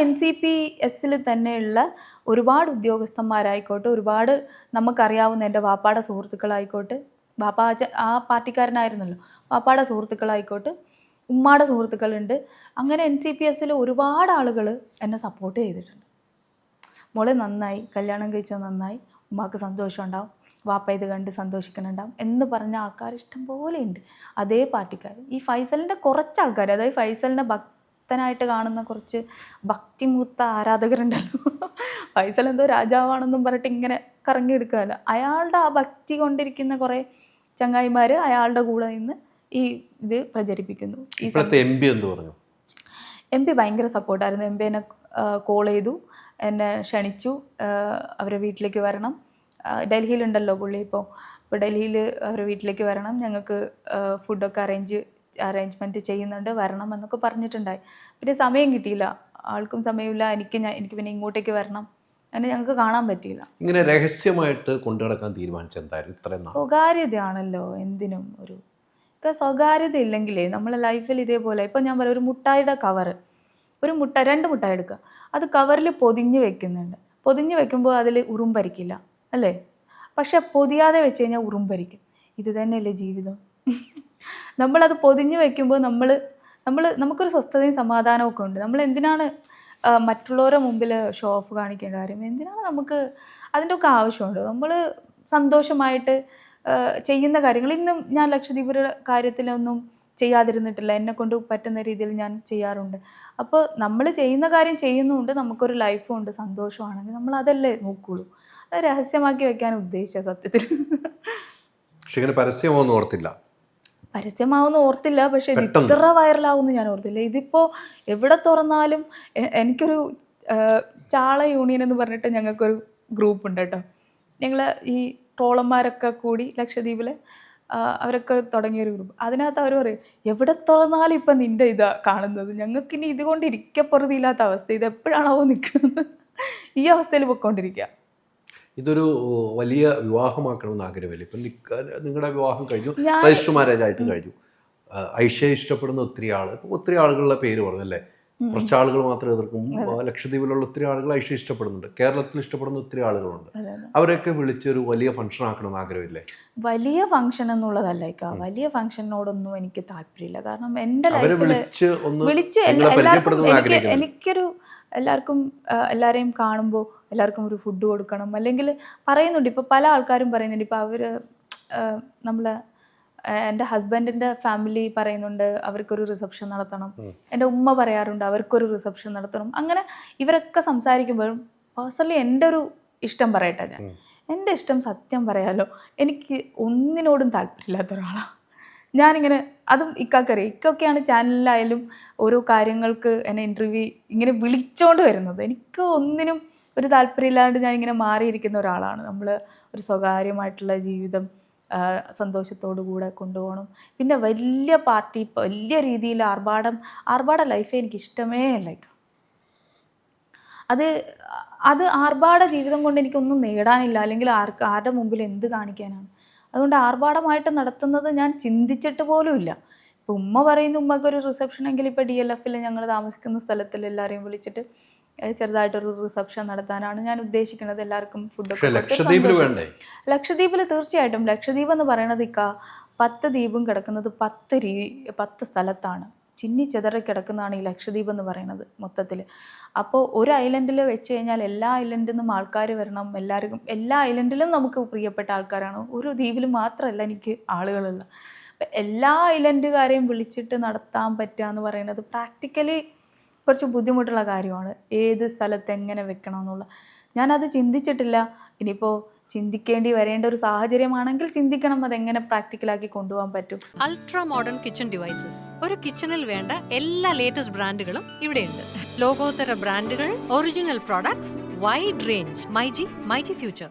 NCPS തന്നെയുള്ള ഒരുപാട് ഉദ്യോഗസ്ഥന്മാരായിക്കോട്ടെ, ഒരുപാട് നമുക്കറിയാവുന്ന എൻ്റെ വാപ്പാടെ സുഹൃത്തുക്കളായിക്കോട്ടെ, വാപ്പ ആ പാർട്ടിക്കാരനായിരുന്നല്ലോ, വാപ്പാടെ സുഹൃത്തുക്കളായിക്കോട്ടെ, ഉമ്മാടെ സുഹൃത്തുക്കളുണ്ട്. അങ്ങനെ NCPS ഒരുപാട് ആളുകൾ എന്നെ സപ്പോർട്ട് ചെയ്തിട്ടുണ്ട്. മോളെ നന്നായി, കല്യാണം കഴിച്ചത് നന്നായി, ഉമ്മാക്ക് സന്തോഷം ഉണ്ടാവും, വാപ്പ ഇത് കണ്ട് സന്തോഷിക്കുന്നുണ്ടാവും എന്ന് പറഞ്ഞ ആൾക്കാർ ഇഷ്ടംപോലെ ഉണ്ട്. അതേ പാർട്ടിക്കാർ, ഈ ഫൈസലിൻ്റെ കുറച്ച് ആൾക്കാർ, അതായത് ഫൈസലിനെ ഭക്തനായിട്ട് കാണുന്ന കുറച്ച് ഭക്തിമൂത്ത ആരാധകരുണ്ടല്ലോ, ഫൈസൽ എന്തോ രാജാവാണെന്നും പറഞ്ഞിട്ട് ഇങ്ങനെ കറങ്ങിയെടുക്കുകയല്ല, അയാളുടെ ആ ഭക്തി കൊണ്ടിരിക്കുന്ന കുറേ ചങ്ങായിമാർ അയാളുടെ കൂടെ നിന്ന് ഈ ഇത് പ്രചരിപ്പിക്കുന്നു. MP ഭയങ്കര സപ്പോർട്ടായിരുന്നു. MP എന്നെ കോൾ ചെയ്തു, എന്നെ ക്ഷണിച്ചു, അവരെ വീട്ടിലേക്ക് വരണം. ഡൽഹിയിലുണ്ടല്ലോ പുള്ളി ഇപ്പോൾ ഡൽഹിയിൽ അവരുടെ വീട്ടിലേക്ക് വരണം, ഞങ്ങൾക്ക് ഫുഡൊക്കെ അറേഞ്ച്മെൻറ്റ് ചെയ്യുന്നുണ്ട്, വരണം എന്നൊക്കെ പറഞ്ഞിട്ടുണ്ടായി. പിന്നെ സമയം കിട്ടിയില്ല, ആൾക്കും സമയമില്ല, എനിക്ക് പിന്നെ ഇങ്ങോട്ടേക്ക് വരണം, അങ്ങനെ ഞങ്ങൾക്ക് കാണാൻ പറ്റിയില്ല. ഇങ്ങനെ രഹസ്യമായിട്ട് കൊണ്ടുനടക്കാൻ തീരുമാനിച്ചെന്തായിരുന്നു? സ്വകാര്യതയാണല്ലോ എന്തിനും. സ്വകാര്യത ഇല്ലെങ്കിലേ നമ്മളെ ലൈഫിൽ ഇതേപോലെ ഇപ്പം ഞാൻ പറയാം, ഒരു മുട്ടായിയുടെ കവറ്, രണ്ട് മുട്ടായി എടുക്കുക, അത് കവറിൽ പൊതിഞ്ഞ് വെക്കുന്നുണ്ട്. പൊതിഞ്ഞ് വെക്കുമ്പോൾ അതിൽ ഉറുമ്പരിക്കില്ല അല്ലേ, പക്ഷെ പൊതിയാതെ വെച്ച് കഴിഞ്ഞാൽ ഉറുമ്പരിക്കും. ഇത് തന്നെയല്ലേ ജീവിതം. നമ്മളത് പൊതിഞ്ഞ് വെക്കുമ്പോൾ നമുക്കൊരു സ്വസ്ഥതയും സമാധാനവും ഒക്കെ ഉണ്ട്. നമ്മൾ എന്തിനാണ് മറ്റുള്ളവരുടെ മുമ്പിൽ ഷോ ഓഫ് കാണിക്കേണ്ട കാര്യം? എന്തിനാണ് നമുക്ക് അതിൻ്റെ ഒക്കെ ആവശ്യമുണ്ട്? നമ്മൾ സന്തോഷമായിട്ട് ചെയ്യുന്ന കാര്യങ്ങൾ. ഇന്നും ഞാൻ ലക്ഷദ്വീപിൻ്റെ കാര്യത്തിലൊന്നും ചെയ്യാതിരുന്നിട്ടില്ല, എന്നെക്കൊണ്ട് പറ്റുന്ന രീതിയിൽ ഞാൻ ചെയ്യാറുണ്ട്. അപ്പോൾ നമ്മൾ ചെയ്യുന്ന കാര്യം ചെയ്യുന്നുണ്ട്, നമുക്കൊരു ലൈഫും ഉണ്ട്, സന്തോഷമാണെങ്കിൽ നമ്മൾ അതല്ലേ നോക്കുള്ളൂ. അത് രഹസ്യമാക്കി വെക്കാൻ ഉദ്ദേശിച്ച സത്യത്തിൽ. പരസ്യമാവുമെന്ന് ഓർത്തില്ല, പക്ഷെ ഇത് ഇത്ര വൈറലാവുമെന്ന് ഞാൻ ഓർത്തില്ല. ഇതിപ്പോൾ എവിടെ തുറന്നാലും എനിക്കൊരു ചാള യൂണിയൻ എന്ന് പറഞ്ഞിട്ട് ഞങ്ങൾക്കൊരു ഗ്രൂപ്പ് ഉണ്ട് കേട്ടോ. ഞങ്ങൾ ഈ ട്രോളന്മാരൊക്കെ കൂടി ലക്ഷദ്വീപിൽ അവരൊക്കെ തുടങ്ങിയൊരു ഗ്രൂപ്പ്. അതിനകത്ത് അവർ പറയും, എവിടെ തുറന്നാലും ഇപ്പം നിൻ്റെ ഇതാ കാണുന്നത്, ഞങ്ങൾക്കിനി ഇതുകൊണ്ട് ഇരിക്കപ്പുറതിയില്ലാത്ത അവസ്ഥ, ഇത് എപ്പോഴാണാവോ നിൽക്കുന്നത്, ഈ അവസ്ഥയിൽ പൊയ്ക്കൊണ്ടിരിക്കുക. ഇതൊരു വലിയ വിവാഹമാക്കണമെന്ന് ആഗ്രഹമില്ല. ഇപ്പം നിങ്ങളുടെ വിവാഹം കഴിഞ്ഞു, രജിസ്റ്റർ മാരേജ് ആയിട്ട് കഴിഞ്ഞു, ഐഷയെ ഇഷ്ടപ്പെടുന്ന ഒത്തിരി ആളുകളുടെ പേര് പറഞ്ഞല്ലേ, കുറച്ച് ആളുകൾ മാത്രമേ എതിർക്കും. ലക്ഷദ്വീപിലുള്ള ഒത്തിരി ആളുകൾ ഐഷ ഇഷ്ടപ്പെടുന്നുണ്ട്, കേരളത്തിൽ ഇഷ്ടപ്പെടുന്ന ഒത്തിരി ആളുകളുണ്ട്. അവരൊക്കെ വിളിച്ചൊരു വലിയ ഫംഗ്ഷൻ ആക്കണമെന്ന് ആഗ്രഹമില്ലേ? വലിയ ഫംഗ്ഷൻ എന്നുള്ളതല്ല, വലിയ ഫംഗ്ഷനോടൊന്നും എനിക്ക് താല്പര്യമില്ല. കാരണം എൻ്റെ ലൈഫിൽ വിളിച്ച് എനിക്കൊരു എല്ലാവരെയും കാണുമ്പോൾ എല്ലാവർക്കും ഒരു ഫുഡ് കൊടുക്കണം, അല്ലെങ്കിൽ പറയുന്നുണ്ട്, ഇപ്പോൾ പല ആൾക്കാരും പറയുന്നുണ്ട്, ഇപ്പോൾ അവർ എൻ്റെ ഹസ്ബൻഡിൻ്റെ ഫാമിലി പറയുന്നുണ്ട് അവർക്കൊരു റിസപ്ഷൻ നടത്തണം, എൻ്റെ ഉമ്മ പറയാറുണ്ട് അവർക്കൊരു റിസപ്ഷൻ നടത്തണം. അങ്ങനെ ഇവരൊക്കെ സംസാരിക്കുമ്പോഴും പേഴ്സണലി എൻ്റെ ഒരു ഇഷ്ടം പറയട്ടെ, എൻ്റെ ഇഷ്ടം സത്യം പറയാലോ, എനിക്ക് ഒന്നിനോടും താല്പര്യമില്ലാത്ത ഒരാളാണ് ഞാനിങ്ങനെ. അതും ഇക്കാക്കറിയാം, ഇക്കൊക്കെയാണ് ചാനലിലായാലും ഓരോ കാര്യങ്ങൾക്ക് എന്നെ ഇൻ്റർവ്യൂ ഇങ്ങനെ വിളിച്ചോണ്ട് വരുന്നത്. എനിക്ക് ഒന്നിനും ഒരു താല്പര്യമില്ലാണ്ട് ഞാനിങ്ങനെ മാറിയിരിക്കുന്ന ഒരാളാണ്. നമ്മൾ ഒരു സ്വകാര്യമായിട്ടുള്ള ജീവിതം സന്തോഷത്തോടു കൂടെ കൊണ്ടുപോകണം. പിന്നെ വലിയ പാർട്ടി, വലിയ രീതിയിൽ ആർഭാട ലൈഫ് എനിക്ക് ഇഷ്ടമേ അല്ല. അത് ആർഭാട ജീവിതം കൊണ്ട് എനിക്കൊന്നും നേടാനില്ല, അല്ലെങ്കിൽ ആരുടെ മുമ്പിൽ എന്ത് കാണിക്കാനാണ്. അതുകൊണ്ട് ആർഭാടമായിട്ട് നടത്തുന്നത് ഞാൻ ചിന്തിച്ചിട്ട് പോലും ഇല്ല. ഇപ്പോൾ ഉമ്മ പറയുന്ന ഉമ്മക്കൊരു റിസപ്ഷൻ എങ്കിൽ ഇപ്പോൾ DLF ഞങ്ങൾ താമസിക്കുന്ന സ്ഥലത്തിൽ എല്ലാവരെയും വിളിച്ചിട്ട് ചെറുതായിട്ടൊരു റിസപ്ഷൻ നടത്താനാണ് ഞാൻ ഉദ്ദേശിക്കുന്നത്. എല്ലാവർക്കും ഫുഡൊക്കെ. ലക്ഷദ്വീപിൽ തീർച്ചയായിട്ടും, ലക്ഷദ്വീപ് എന്ന് പറയുന്നത് 10 ദ്വീപും കിടക്കുന്നത് 10 സ്ഥലത്താണ്, ചിന്നി ചെതറി കിടക്കുന്നതാണ് ഈ ലക്ഷദ്വീപ് എന്ന് പറയുന്നത് മൊത്തത്തിൽ. അപ്പോൾ ഒരു ഐലൻഡിൽ വെച്ച് കഴിഞ്ഞാൽ എല്ലാ ഐലൻഡിൽ നിന്നും ആൾക്കാർ വരണം, എല്ലാ ഐലൻഡിലും നമുക്ക് പ്രിയപ്പെട്ട ആൾക്കാരാണ്. ഒരു ദ്വീപിൽ മാത്രമല്ല എനിക്ക് ആളുകളുള്ള. അപ്പം എല്ലാ ഐലൻഡുകാരെയും വിളിച്ചിട്ട് നടത്താൻ പറ്റുക എന്ന് പറയുന്നത് പ്രാക്ടിക്കലി കുറച്ച് ബുദ്ധിമുട്ടുള്ള കാര്യമാണ്. ഏത് സ്ഥലത്ത് എങ്ങനെ വെക്കണം എന്നുള്ള ഞാനത് ചിന്തിച്ചിട്ടില്ല. ഇനിയിപ്പോൾ ചിന്തിക്കേണ്ടി വരേണ്ട ഒരു സാഹചര്യമാണെങ്കിൽ ചിന്തിക്കണം, അതെങ്ങനെ പ്രാക്ടിക്കലാക്കി കൊണ്ടുപോകാൻ പറ്റും. അൾട്രാ മോഡേൺ കിച്ചൺ ഡിവൈസസ്, ഒരു കിച്ചണിൽ വേണ്ട എല്ലാ ലേറ്റസ്റ്റ് ബ്രാൻഡുകളും ഇവിടെയുണ്ട്. ലോകോത്തര ബ്രാൻഡുകൾ, original products, wide range. MyG future.